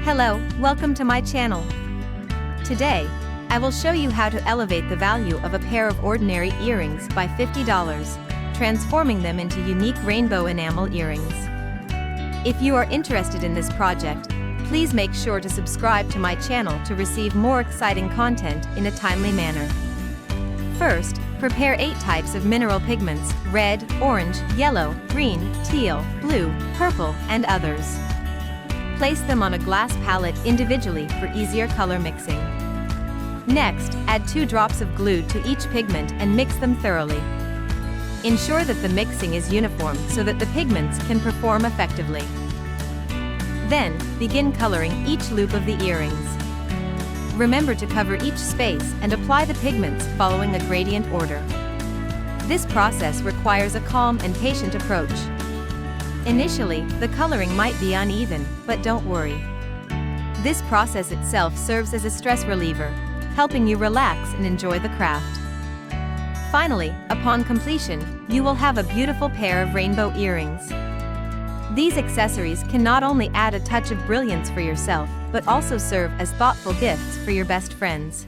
Hello, welcome to my channel. Today, I will show you how to elevate the value of a pair of ordinary earrings by $50, transforming them into unique rainbow enamel earrings. If you are interested in this project, please make sure to subscribe to my channel to receive more exciting content in a timely manner. First, prepare 8 types of mineral pigments: red, orange, yellow, green, teal, blue, purple, and others. Place them on a glass palette individually for easier color mixing. Next, add 2 drops of glue to each pigment and mix them thoroughly. Ensure that the mixing is uniform so that the pigments can perform effectively. Then, begin coloring each loop of the earrings. Remember to cover each space and apply the pigments following a gradient order. This process requires a calm and patient approach. Initially, the coloring might be uneven, but don't worry. This process itself serves as a stress reliever, helping you relax and enjoy the craft. Finally, upon completion, you will have a beautiful pair of rainbow earrings. These accessories can not only add a touch of brilliance for yourself, but also serve as thoughtful gifts for your best friends.